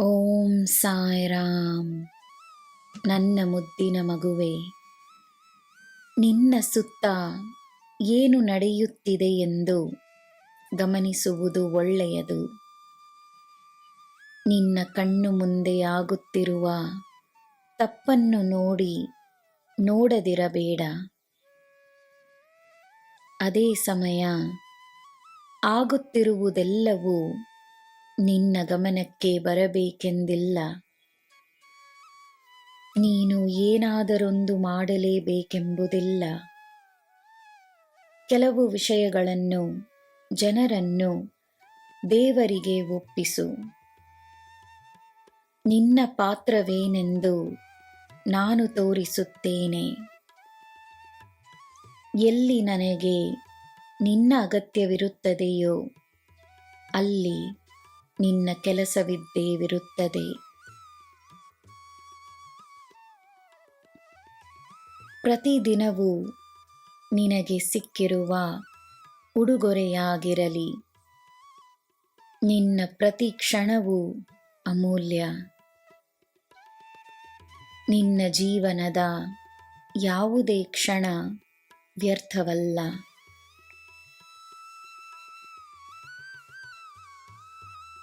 ಓಂ ಸಾಯಿರಾಮ್. ನನ್ನ ಮುದ್ದಿನ ಮಗುವೆ, ನಿನ್ನ ಸುತ್ತ ಏನು ನಡೆಯುತ್ತಿದೆ ಎಂದು ಗಮನಿಸುವುದು ಒಳ್ಳೆಯದು. ನಿನ್ನ ಕಣ್ಣು ಮುಂದೆ ಆಗುತ್ತಿರುವ ತಪ್ಪನ್ನು ನೋಡದಿರಬೇಡ. ಅದೇ ಸಮಯ ಆಗುತ್ತಿರುವುದೆಲ್ಲವೂ ನಿನ್ನ ಗಮನಕ್ಕೆ ಬರಬೇಕೆಂದಿಲ್ಲ. ನೀನು ಏನಾದರೊಂದು ಮಾಡಲೇಬೇಕೆಂಬುದಿಲ್ಲ. ಕೆಲವು ವಿಷಯಗಳನ್ನು, ಜನರನ್ನು ದೇವರಿಗೆ ಒಪ್ಪಿಸು. ನಿನ್ನ ಪಾತ್ರವೇನೆಂದು ನಾನು ತೋರಿಸುತ್ತೇನೆ. ಎಲ್ಲಿ ನನಗೆ ನಿನ್ನ ಅಗತ್ಯವಿರುತ್ತದೆಯೋ ಅಲ್ಲಿ ನಿನ್ನ ಕೆಲಸವಿದ್ದೇವಿರುತ್ತದೆ. ಪ್ರತಿದಿನವೂ ನಿನಗೆ ಸಿಕ್ಕಿರುವ ಉಡುಗೊರೆಯಾಗಿರಲಿ. ನಿನ್ನ ಪ್ರತಿ ಕ್ಷಣವೂ ಅಮೂಲ್ಯ. ನಿನ್ನ ಜೀವನದ ಯಾವುದೇ ಕ್ಷಣ ವ್ಯರ್ಥವಲ್ಲ.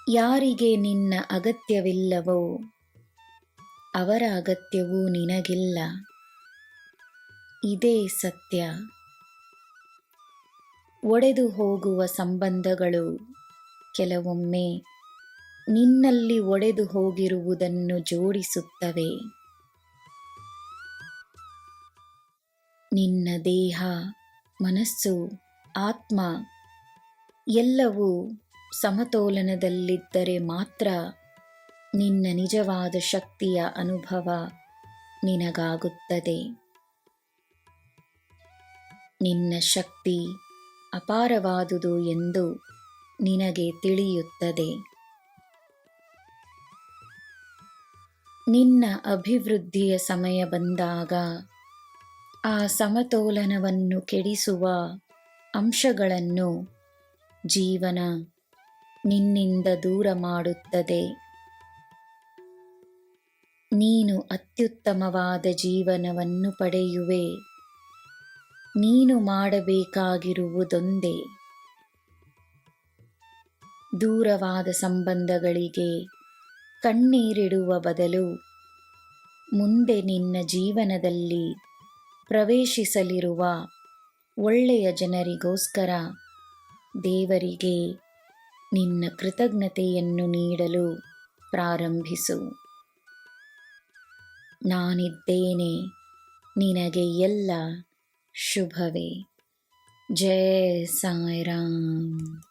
ಯಾರಿಗೆ ನಿನ್ನ ಅಗತ್ಯವಿಲ್ಲವೋ ಅವರ ಅಗತ್ಯವೂ ನಿನಗಿಲ್ಲ. ಇದೇ ಸತ್ಯ. ಒಡೆದು ಹೋಗುವ ಸಂಬಂಧಗಳು ಕೆಲವೊಮ್ಮೆ ನಿನ್ನಲ್ಲಿ ಒಡೆದು ಹೋಗಿರುವುದನ್ನು ಜೋಡಿಸುತ್ತವೆ. ನಿನ್ನ ದೇಹ, ಮನಸ್ಸು, ಆತ್ಮ ಎಲ್ಲವೂ ಸಮತೋಲನದಲ್ಲಿದ್ದರೆ ಮಾತ್ರ ನಿನ್ನ ನಿಜವಾದ ಶಕ್ತಿಯ ಅನುಭವ ನಿನಗಾಗುತ್ತದೆ. ನಿನ್ನ ಶಕ್ತಿ ಅಪಾರವಾದುದು ಎಂದು ನಿನಗೆ ತಿಳಿಯುತ್ತದೆ. ನಿನ್ನ ಅಭಿವೃದ್ಧಿಯ ಸಮಯ ಬಂದಾಗ ಆ ಸಮತೋಲನವನ್ನು ಕೆಡಿಸುವ ಅಂಶಗಳನ್ನು ಜೀವನ ನಿನ್ನಿಂದ ದೂರ ಮಾಡುತ್ತದೆ. ನೀನು ಅತ್ಯುತ್ತಮವಾದ ಜೀವನವನ್ನು ಪಡೆಯುವೆ. ನೀನು ಮಾಡಬೇಕಾಗಿರುವುದೊಂದೇ. ದೂರವಾದ ಸಂಬಂಧಗಳಿಗೆ ಕಣ್ಣೀರಿಡುವ ಬದಲು ಮುಂದೆ ನಿನ್ನ ಜೀವನದಲ್ಲಿ ಪ್ರವೇಶಿಸಲಿರುವ ಒಳ್ಳೆಯ ಜನರಿಗೋಸ್ಕರ ದೇವರಿಗೆ ನಿನ್ನ ಕೃತಜ್ಞತೆಯನ್ನು ನೀಡಲು ಪ್ರಾರಂಭಿಸು. ನಾನಿದ್ದೇನೆ, ನಿನಗೆ ಎಲ್ಲ ಶುಭವೇ. ಜೈ ಸಾಯಿರಾಮ್.